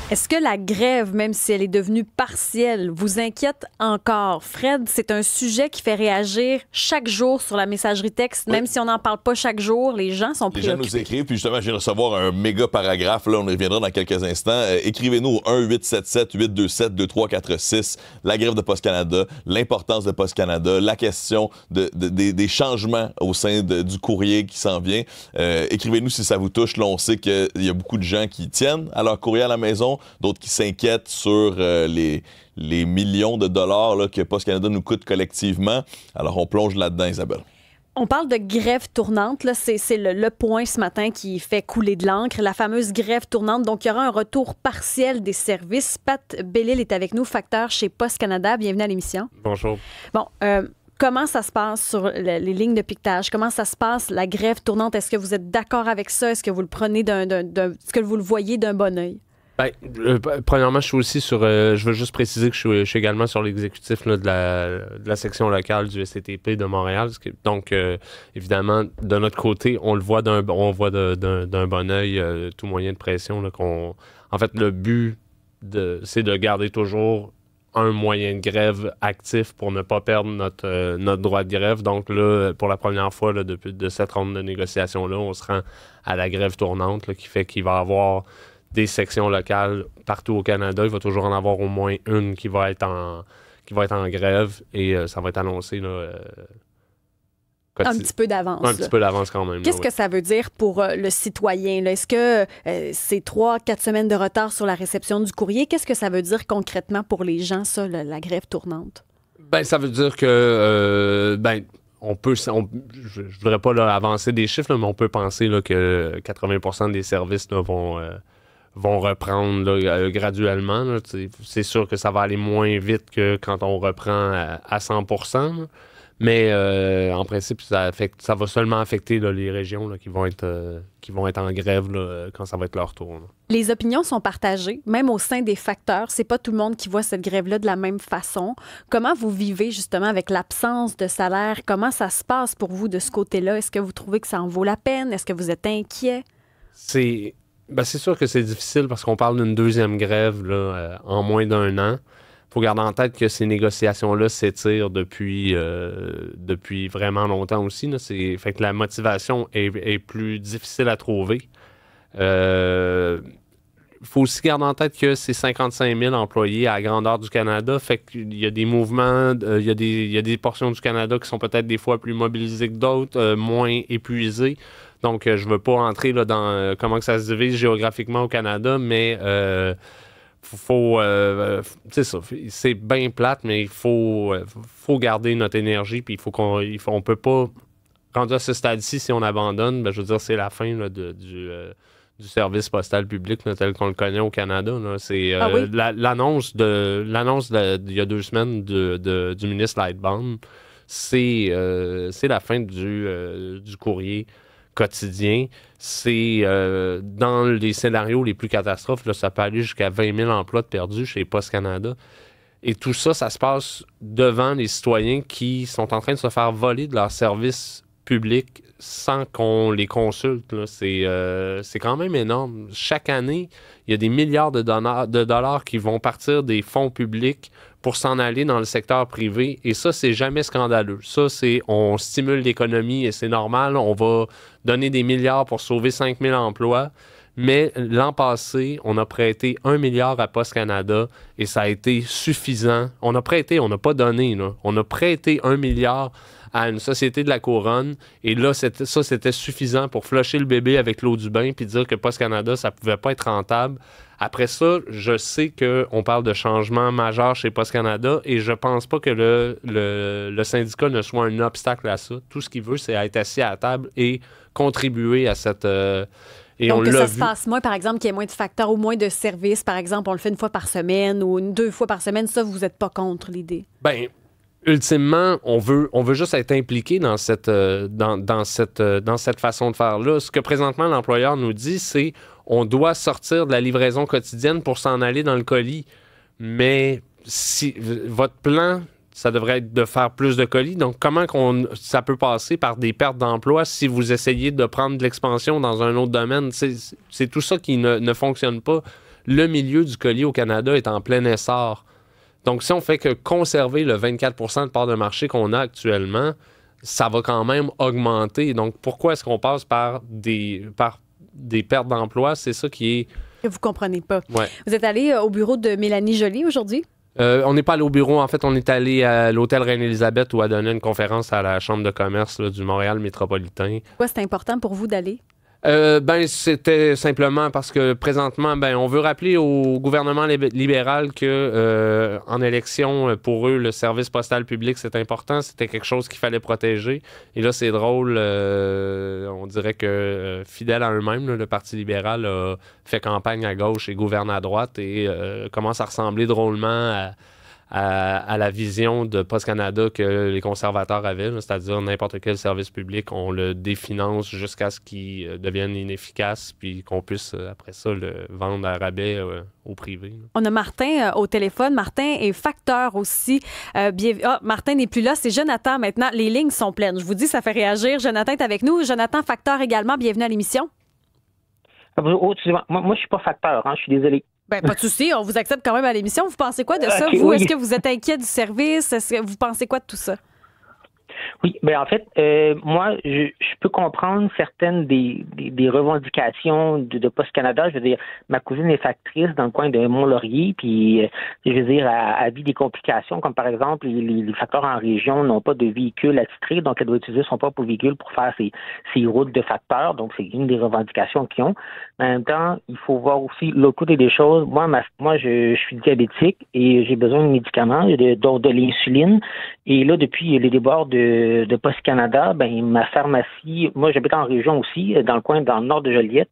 Est-ce que la grève, même si elle est devenue partielle, vous inquiète encore? Fred, c'est un sujet qui fait réagir chaque jour sur la messagerie texte. Même si on n'en parle pas chaque jour, les gens sont préoccupés. Les gens nous écrivent, puis justement, je viens de recevoir un méga paragraphe, là, on y reviendra dans quelques instants. Écrivez-nous au 1-877-827-2346, la grève de Post Canada, l'importance de Post Canada, la question des changements au sein du courrier qui s'en vient. Écrivez-nous si ça vous touche. Là, on sait qu'il y a beaucoup de gens qui tiennent à leur courrier à la maison, d'autres qui s'inquiètent sur les millions de dollars là, que Post Canada nous coûte collectivement. Alors, on plonge là-dedans, Isabelle. On parle de grève tournante. Là, c'est le point ce matin qui fait couler de l'encre, la fameuse grève tournante. Donc, il y aura un retour partiel des services. Pat Bellil est avec nous, facteur chez Post Canada. Bienvenue à l'émission. Bonjour. Bon, comment ça se passe sur les lignes de piquetage? Comment ça se passe, la grève tournante? Est-ce que vous êtes d'accord avec ça? Est-ce que vous le prenez est-ce que vous le voyez d'un bon œil? Ben, premièrement, je suis aussi sur... je veux juste préciser que je suis également sur l'exécutif là, de la section locale du SCTP de Montréal. Donc, évidemment, de notre côté, on le voit d'un bon œil, tout moyen de pression. Là, en fait, le but, c'est de garder toujours un moyen de grève actif pour ne pas perdre notre droit de grève. Donc là, pour la première fois là, depuis cette ronde de négociation-là, on se rend à la grève tournante là, qui fait qu'il va y avoir des sections locales partout au Canada. Il va toujours en avoir au moins une qui va être en grève et ça va être annoncé là, un petit peu d'avance. Un petit peu d'avance quand même. Qu'est-ce que ça veut dire pour le citoyen? Là? Est-ce que c'est 3-4 semaines de retard sur la réception du courrier? Qu'est-ce que ça veut dire concrètement pour les gens, ça, la grève tournante? Ben, ça veut dire que je ne voudrais pas là, avancer des chiffres, là, mais on peut penser là, que 80% des services là, vont reprendre là, graduellement. Là. C'est sûr que ça va aller moins vite que quand on reprend à 100%. Là. Mais en principe, ça va seulement affecter là, les régions là, qui vont être en grève là, quand ça va être leur tour. Là. Les opinions sont partagées, même au sein des facteurs. C'est pas tout le monde qui voit cette grève-là de la même façon. Comment vous vivez justement avec l'absence de salaire? Comment ça se passe pour vous de ce côté-là? Est-ce que vous trouvez que ça en vaut la peine? Est-ce que vous êtes inquiet? C'est sûr que c'est difficile parce qu'on parle d'une deuxième grève là, en moins d'un an. Il faut garder en tête que ces négociations-là s'étirent depuis vraiment longtemps aussi. Là. Fait que la motivation est plus difficile à trouver. Il faut aussi garder en tête que c'est 55 000 employés à la grandeur du Canada. Fait qu'il y a des mouvements, il y a des portions du Canada qui sont peut-être des fois plus mobilisées que d'autres, moins épuisées. Donc, je ne veux pas entrer là, dans comment que ça se divise géographiquement au Canada, mais c'est ça, c'est bien plate, mais il faut garder notre énergie, puis on peut pas, rendu à ce stade-ci, si on abandonne, je veux dire, c'est la fin là, du service postal public là, tel qu'on le connaît au Canada. Là. C'est oui? l'annonce il y a 2 semaines du ministre Lightbound, c'est la fin du courrier quotidien. C'est dans les scénarios les plus catastrophes, là, ça peut aller jusqu'à 20 000 emplois de perdus chez Post Canada. Et tout ça, ça se passe devant les citoyens qui sont en train de se faire voler de leurs services publics sans qu'on les consulte. Là. C'est quand même énorme. Chaque année, il y a des milliards de dollars qui vont partir des fonds publics pour s'en aller dans le secteur privé. Et ça, c'est jamais scandaleux. Ça, on stimule l'économie et c'est normal. On va donner des milliards pour sauver 5 000 emplois. Mais l'an passé, on a prêté 1 milliard à Post Canada et ça a été suffisant. On a prêté, on n'a pas donné. Là. On a prêté 1 milliard à une société de la couronne et là, c'était suffisant pour flusher le bébé avec l'eau du bain puis dire que Post Canada, ça pouvait pas être rentable. Après ça, je sais qu'on parle de changements majeurs chez Post Canada et je pense pas que le syndicat ne soit un obstacle à ça. Tout ce qu'il veut, c'est être assis à la table et contribuer à cette... Donc, que ça se passe moins, par exemple, qu'il y ait moins de facteurs ou moins de services, par exemple, on le fait 1 fois par semaine ou 2 fois par semaine, ça, vous n'êtes pas contre l'idée? Bien, ultimement, on veut juste être impliqué dans cette façon de faire-là. Ce que présentement l'employeur nous dit, c'est on doit sortir de la livraison quotidienne pour s'en aller dans le colis. Mais si votre plan, ça devrait être de faire plus de colis. Donc, comment ça peut passer par des pertes d'emploi si vous essayez de prendre de l'expansion dans un autre domaine? C'est tout ça qui ne fonctionne pas. le milieu du colis au Canada est en plein essor. Donc, si on fait que conserver le 24% de part de marché qu'on a actuellement, ça va quand même augmenter. Donc, pourquoi est-ce qu'on passe par des pertes d'emploi? C'est ça qui est... Que vous comprenez pas. Ouais. Vous êtes allé au bureau de Mélanie Joly aujourd'hui? On n'est pas allé au bureau. En fait, on est allé à l'hôtel Reine-Élisabeth où a donné une conférence à la Chambre de commerce là, du Montréal métropolitain. Pourquoi c'est important pour vous d'aller? C'était simplement parce que présentement, on veut rappeler au gouvernement libéral que en élection, pour eux, le service postal public, c'est important. C'était quelque chose qu'il fallait protéger. Et là, c'est drôle. On dirait que fidèle à eux-mêmes, le Parti libéral a fait campagne à gauche et gouverne à droite et commence à ressembler drôlement à la vision de Post Canada que les conservateurs avaient, là, c'est-à-dire n'importe quel service public, on le définance jusqu'à ce qu'il devienne inefficace puis qu'on puisse, après ça, le vendre à rabais au privé. Là. On a Martin au téléphone. Martin est facteur aussi. Martin n'est plus là, c'est Jonathan maintenant. Les lignes sont pleines. Je vous dis, ça fait réagir. Jonathan est avec nous. Jonathan, facteur également. Bienvenue à l'émission. Oh, excusez-moi. Moi, je suis pas facteur. Je suis désolé. Pas de souci, on vous accepte quand même à l'émission. Vous pensez quoi de ça? Okay, vous, oui. Est-ce que vous êtes inquiet du service? Est-ce que vous pensez quoi de tout ça? Oui, en fait, moi, je peux comprendre certaines des revendications de Post Canada. Je veux dire, ma cousine est factrice dans le coin de Mont-Laurier, puis je veux dire, elle vit des complications, comme par exemple, les facteurs en région n'ont pas de véhicule attitré, donc elle doit utiliser son propre véhicule pour faire ses routes de facteurs. Donc, c'est une des revendications qu'ils ont. En même temps, il faut voir aussi l'autre côté des choses. Moi, je suis diabétique et j'ai besoin de médicaments, dont de l'insuline. Et là, depuis les débords de Post Canada, ma pharmacie, moi j'habite en région aussi, dans le nord de Joliette,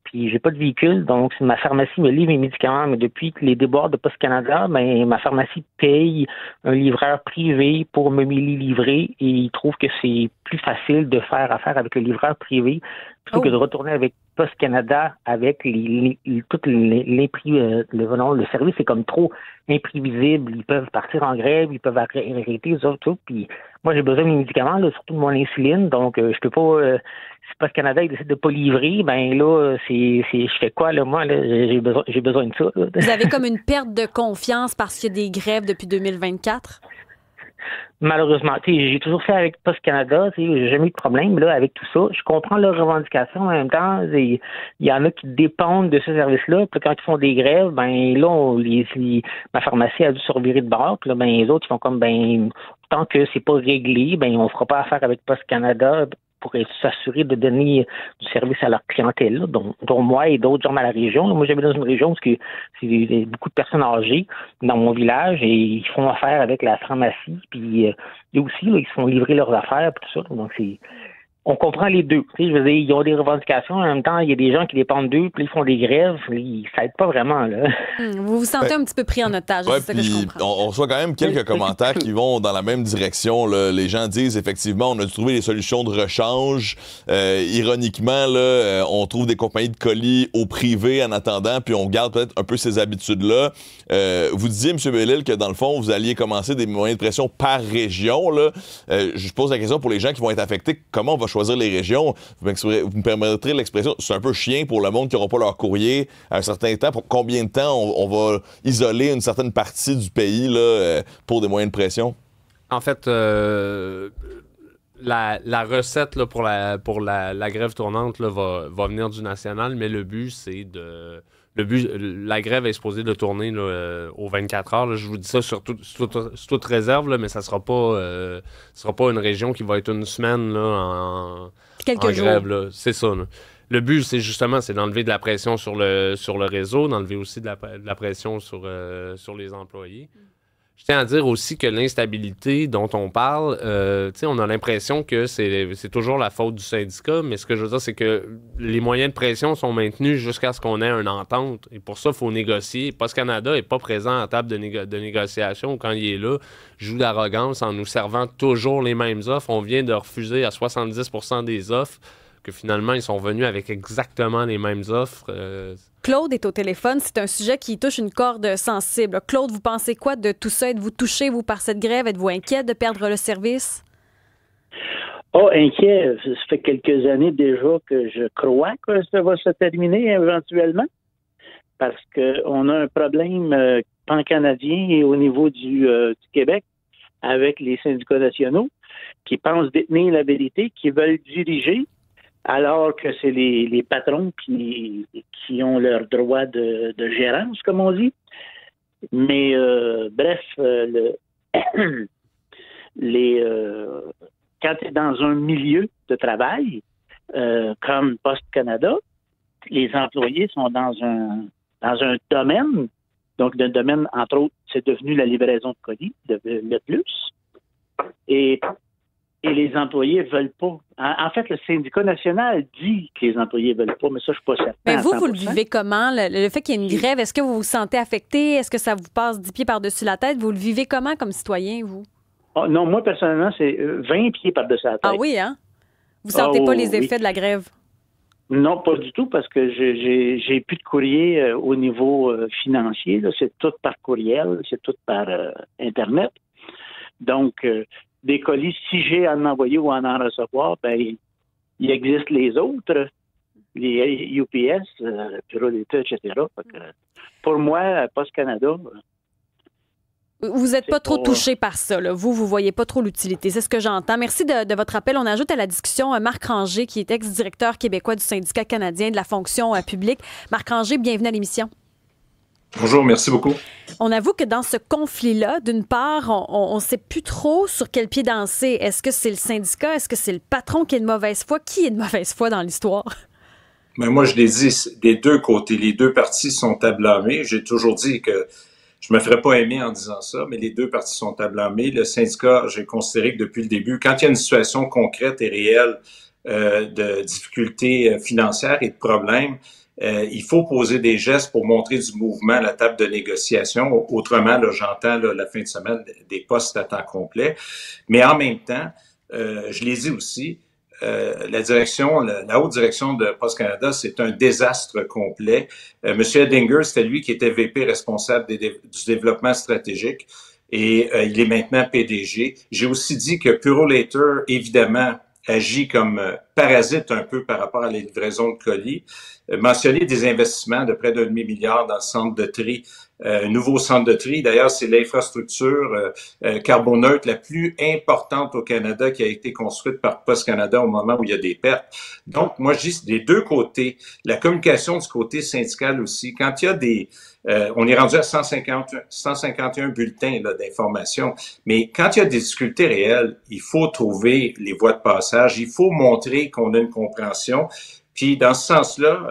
puis j'ai pas de véhicule, donc ma pharmacie me livre mes médicaments, mais depuis les débords de Post Canada, ma pharmacie paye un livreur privé pour me les livrer et il trouve que c'est plus facile de faire affaire avec le livreur privé plutôt que de retourner avec Post Canada avec le service est comme trop imprévisible. Ils peuvent partir en grève, ils peuvent arrêter les autres tout. Puis moi j'ai besoin de mes médicaments, là, surtout de mon insuline, donc je peux pas. Si Post Canada il décide de pas livrer, je fais quoi là moi là, j'ai besoin de ça. Là. Vous avez comme une perte de confiance parce qu'il y a des grèves depuis 2024? Malheureusement, j'ai toujours fait avec Post Canada, j'ai jamais eu de problème là avec tout ça. Je comprends leurs revendications, en même temps, il y en a qui dépendent de ce service-là. Puis quand ils font des grèves, ma pharmacie a dû se revirer de bord. Puis là, les autres ils font comme tant que c'est pas réglé, on fera pas affaire avec Post Canada pour s'assurer de donner du service à leur clientèle, là, dont moi et d'autres gens dans la région. Là, moi, j'habite dans une région où c'est beaucoup de personnes âgées dans mon village et ils font affaire avec la pharmacie. Puis eux aussi, là, ils se font livrer leurs affaires et tout ça. Donc, on comprend les deux. Je veux dire, ils ont des revendications, en même temps, il y a des gens qui dépendent d'eux, puis ils font des grèves, ça aide pas vraiment, là. Vous vous sentez un petit peu pris en otage, c'est ça que je comprends. On reçoit quand même quelques commentaires qui vont dans la même direction, là. Les gens disent, effectivement, on a dû trouver des solutions de rechange. Ironiquement, là, on trouve des compagnies de colis au privé en attendant, puis on garde peut-être un peu ces habitudes-là. Vous disiez, M. Bellil, que dans le fond, vous alliez commencer des moyens de pression par région, là. Je pose la question pour les gens qui vont être affectés. Comment on va choisir les régions? Vous me permettrez l'expression, c'est un peu chien pour le monde qui n'aura pas leur courrier à un certain temps. Pour combien de temps on va isoler une certaine partie du pays là, pour des moyens de pression? En fait, la recette là, pour la grève tournante là, va venir du national, mais le but, c'est la grève est supposée de tourner là, aux 24 heures. Là. Je vous dis ça sur toute réserve, là, mais ça sera pas une région qui va être une semaine là, en grève. Là. C'est ça. Là. Le but, c'est d'enlever de la pression sur le réseau, d'enlever aussi de la pression sur les employés. Je tiens à dire aussi que l'instabilité dont on parle, on a l'impression que c'est toujours la faute du syndicat, mais ce que je veux dire, c'est que les moyens de pression sont maintenus jusqu'à ce qu'on ait une entente. Et pour ça, il faut négocier. Post Canada n'est pas présent à table de négociation. Quand il est là, joue d'arrogance en nous servant toujours les mêmes offres. On vient de refuser à 70% des offres, que finalement, ils sont venus avec exactement les mêmes offres. Claude est au téléphone. C'est un sujet qui touche une corde sensible. Claude, vous pensez quoi de tout ça? Êtes-vous touché, vous, par cette grève? Êtes-vous inquiet de perdre le service? Oh, inquiet. Ça fait quelques années déjà que je crois que ça va se terminer éventuellement. parce qu'on a un problème pan-canadien et au niveau du Québec avec les syndicats nationaux qui pensent détenir la vérité, qui veulent diriger, alors que c'est les patrons qui ont leur droit de gérance, comme on dit. Mais bref, quand tu es dans un milieu de travail, comme Post Canada, les employés sont dans un domaine, donc le domaine, entre autres, c'est devenu la livraison de colis, le plus. Et les employés ne veulent pas. En fait, le syndicat national dit que les employés ne veulent pas, mais ça, je ne suis pas certain. Mais vous le vivez comment? Le fait qu'il y ait une grève, est-ce que vous vous sentez affecté? Est-ce que ça vous passe 10 pieds par-dessus la tête? Vous le vivez comment comme citoyen, vous? Oh, non, moi, personnellement, c'est 20 pieds par-dessus la tête. Ah oui, hein? Vous sentez pas les effets de la grève? Non, pas du tout, parce que j'ai plus de courrier au niveau financier. Là. C'est tout par courriel, c'est tout par Internet. Donc, des colis, si j'ai à en envoyer ou à en recevoir, ben il existe les autres, les UPS, Purolita, etc. Pour moi, Post Canada... Vous n'êtes pas trop touché par ça, là. Vous voyez pas trop l'utilité. C'est ce que j'entends. Merci de votre appel. On ajoute à la discussion Marc Ranger, qui est ex-directeur québécois du syndicat canadien de la fonction publique. Marc Ranger, bienvenue à l'émission. Bonjour, merci beaucoup. On avoue que dans ce conflit-là, d'une part, on ne sait plus trop sur quel pied danser. Est-ce que c'est le syndicat? Est-ce que c'est le patron qui est de mauvaise foi? Qui est de mauvaise foi dans l'histoire? Mais moi, je l'ai dit, des deux côtés. Les deux parties sont à blâmer. J'ai toujours dit que je me ferais pas aimer en disant ça, mais les deux parties sont à blâmer. Le syndicat, j'ai considéré que depuis le début, quand il y a une situation concrète et réelle de difficultés financières et de problèmes, il faut poser des gestes pour montrer du mouvement à la table de négociation. Autrement, là, j'entends là, la fin de semaine des postes à temps complet. Mais en même temps, je l'ai dit aussi, la haute direction de Post Canada, c'est un désastre complet. Monsieur Edinger, c'était lui qui était VP responsable du développement stratégique et il est maintenant PDG. J'ai aussi dit que Purolator, évidemment, agit comme parasite un peu par rapport à la livraison de colis. Mentionner des investissements de près d'1,5 milliard dans le centre de tri, un nouveau centre de tri. D'ailleurs, c'est l'infrastructure carboneutre la plus importante au Canada qui a été construite par Post Canada au moment où il y a des pertes. Donc, moi, je dis des deux côtés. La communication du côté syndical aussi. Quand il y a des... on est rendu à 151 bulletins là, d'information. Mais quand il y a des difficultés réelles, il faut trouver les voies de passage. Il faut montrer qu'on a une compréhension. Puis, dans ce sens-là,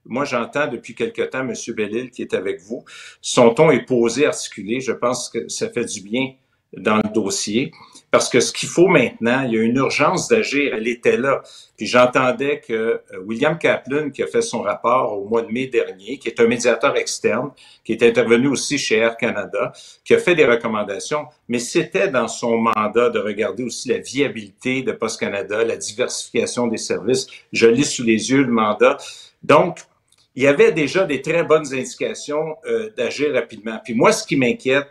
moi, j'entends depuis quelque temps M. Bellil qui est avec vous. Son ton est posé, articulé. Je pense que ça fait du bien dans le dossier. Parce que ce qu'il faut maintenant, il y a une urgence d'agir. Elle était là. Puis j'entendais que William Kaplan, qui a fait son rapport au mois de mai dernier, qui est un médiateur externe, qui est intervenu aussi chez Air Canada, qui a fait des recommandations, mais c'était dans son mandat de regarder aussi la viabilité de Post Canada, la diversification des services. Je lis sous les yeux le mandat. Donc, il y avait déjà des très bonnes indications d'agir rapidement. Puis moi, ce qui m'inquiète,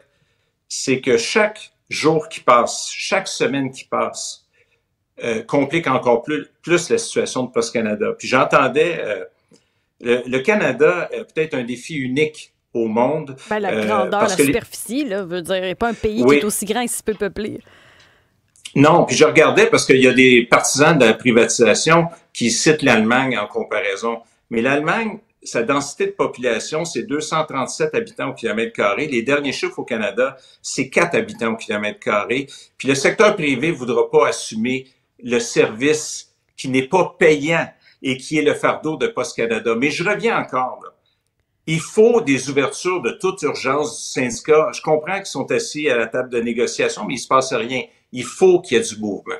c'est que chaque jour qui passe, chaque semaine qui passe, complique encore plus la situation de Post Canada. Puis j'entendais, le Canada a peut-être un défi unique au monde. Ben, la grandeur, la superficie, là, veut dire, n'est pas un pays qui est aussi grand et si peu peuplé. Non, puis je regardais parce qu'il y a des partisans de la privatisation qui citent l'Allemagne en comparaison. Mais l'Allemagne, sa densité de population, c'est 237 habitants au kilomètre carré. Les derniers chiffres au Canada, c'est 4 habitants au kilomètre carré. Puis le secteur privé ne voudra pas assumer le service qui n'est pas payant et qui est le fardeau de Post Canada. Mais je reviens encore, là. Il faut des ouvertures de toute urgence du syndicat. Je comprends qu'ils sont assis à la table de négociation, mais il ne se passe rien. Il faut qu'il y ait du mouvement.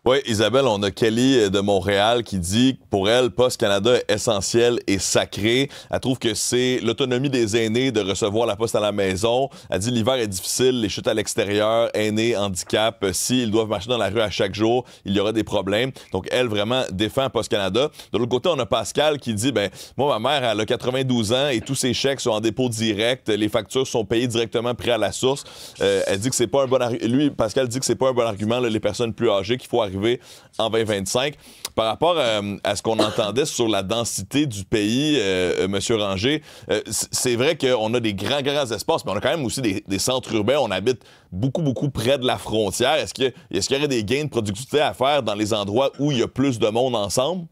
Oui, Isabelle, on a Kelly de Montréal qui dit que pour elle, Post Canada est essentiel et sacré. Elle trouve que c'est l'autonomie des aînés de recevoir la poste à la maison. Elle dit l'hiver est difficile, les chutes à l'extérieur, aînés, handicap. S'ils doivent marcher dans la rue à chaque jour, il y aura des problèmes. Donc, elle, vraiment, défend Post Canada. De l'autre côté, on a Pascal qui dit, moi, ma mère, elle a 92 ans et tous ses chèques sont en dépôt direct. Les factures sont payées directement près à la source. Elle dit que c'est pas un bon argument. Lui, Pascal dit que c'est pas un bon argument, là, les personnes plus âgées, qu'il faut arriver arriver en 2025. Par rapport à ce qu'on entendait sur la densité du pays, M. Ranger, c'est vrai qu'on a des grands espaces, mais on a quand même aussi des centres urbains. On habite beaucoup près de la frontière. Est-ce qu'il y aurait des gains de productivité à faire dans les endroits où il y a plus de monde ensemble?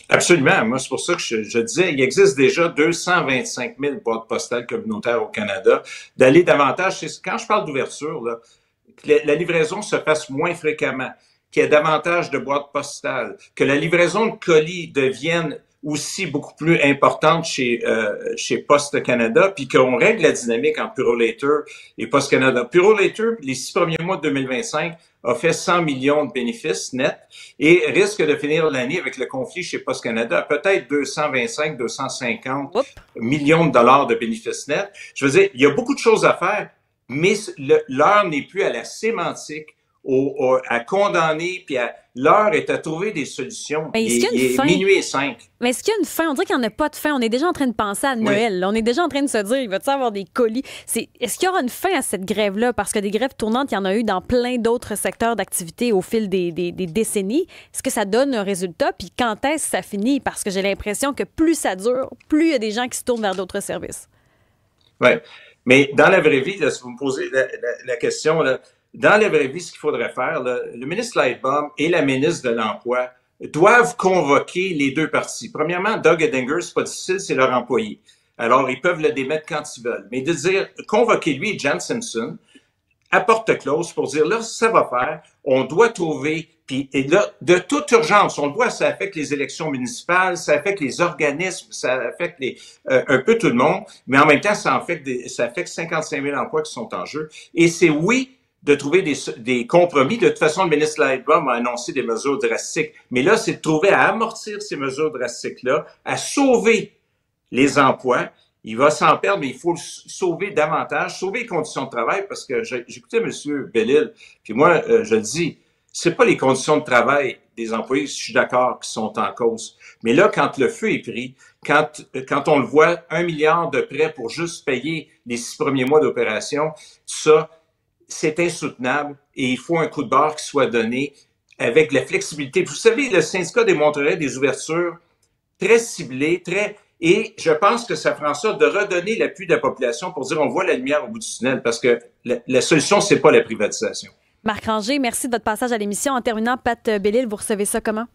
Absolument. Moi, c'est pour ça que je disais, il existe déjà 225 000 boîtes postales communautaires au Canada. D'aller davantage, quand je parle d'ouverture, là, que la livraison se fasse moins fréquemment, qu'il y ait davantage de boîtes postales, que la livraison de colis devienne aussi beaucoup plus importante chez Poste Canada, puis qu'on règle la dynamique entre Purolator et Poste Canada. Purolator, les 6 premiers mois de 2025, a fait 100 millions de bénéfices nets et risque de finir l'année avec le conflit chez Poste Canada à peut-être 225, 250 millions de dollars de bénéfices nets. Je veux dire, il y a beaucoup de choses à faire, mais l'heure n'est plus à la sémantique, à condamner, puis l'heure est à trouver des solutions. Mais il est minuit et 5. Mais est-ce qu'il y a une fin? On dirait qu'il n'y en a pas de fin. On est déjà en train de penser à Noël. Oui. On est déjà en train de se dire, il va-t-il avoir des colis? Est-ce qu'il y aura une fin à cette grève-là? Parce que des grèves tournantes, il y en a eu dans plein d'autres secteurs d'activité au fil des décennies. Est-ce que ça donne un résultat? Puis quand est-ce que ça finit? Parce que j'ai l'impression que plus ça dure, plus il y a des gens qui se tournent vers d'autres services. Oui. Mais dans la vraie vie, là, si vous me posez la question, là, dans la vraie vie, ce qu'il faudrait faire, là, le ministre Lightbaum et la ministre de l'Emploi doivent convoquer les deux parties. Premièrement, Doug Edinger, c'est pas difficile, c'est leur employé. Alors, ils peuvent le démettre quand ils veulent. Mais de dire, convoquez-lui et Jan Simpson à porte close pour dire, là, ça va faire, on doit trouver, puis et là, de toute urgence, on le voit, ça affecte les élections municipales, ça affecte les organismes, ça affecte un peu tout le monde, mais en même temps, ça affecte 55 000 emplois qui sont en jeu. Et c'est de trouver des compromis. De toute façon, le ministre Lightbaum a annoncé des mesures drastiques. Mais là, c'est de trouver à amortir ces mesures drastiques-là, à sauver les emplois. Il va s'en perdre, mais il faut le sauver davantage, sauver les conditions de travail, parce que j'écoutais M. Bellil, puis moi, je le dis, c'est pas les conditions de travail des employés, je suis d'accord, qui sont en cause. Mais là, quand le feu est pris, quand on le voit, 1 milliard de prêts pour juste payer les 6 premiers mois d'opération, ça, c'est insoutenable et il faut un coup de barre qui soit donné avec la flexibilité. Vous savez, le syndicat démontrerait des ouvertures très ciblées, et je pense que ça fera en sorte de redonner l'appui de la population pour dire on voit la lumière au bout du tunnel, parce que la solution, c'est pas la privatisation. Marc Ranger, merci de votre passage à l'émission. En terminant, Pat Bellil, vous recevez ça comment?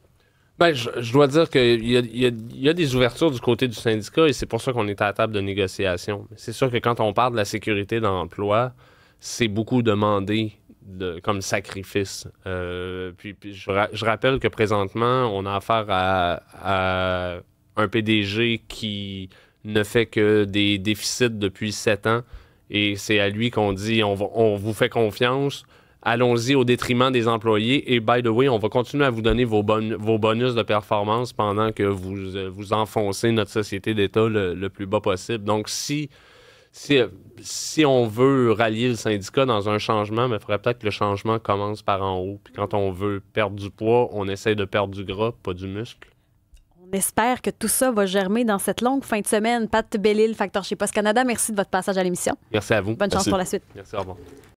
Ben, je dois dire qu'il y a des ouvertures du côté du syndicat et c'est pour ça qu'on est à la table de négociation. C'est sûr que quand on parle de la sécurité d'emploi, c'est beaucoup demandé comme sacrifice. Puis je rappelle que présentement, on a affaire à un PDG qui ne fait que des déficits depuis 7 ans. Et c'est à lui qu'on dit, on vous fait confiance, allons-y au détriment des employés. Et by the way, on va continuer à vous donner vos bonus de performance pendant que vous enfoncez notre société d'État le plus bas possible. Donc, si on veut rallier le syndicat dans un changement, il faudrait peut-être que le changement commence par en haut. Puis quand on veut perdre du poids, on essaie de perdre du gras, pas du muscle. On espère que tout ça va germer dans cette longue fin de semaine. Pat Bellil, facteur chez Poste Canada, merci de votre passage à l'émission. Merci à vous. Bonne chance pour la suite. Merci, au revoir.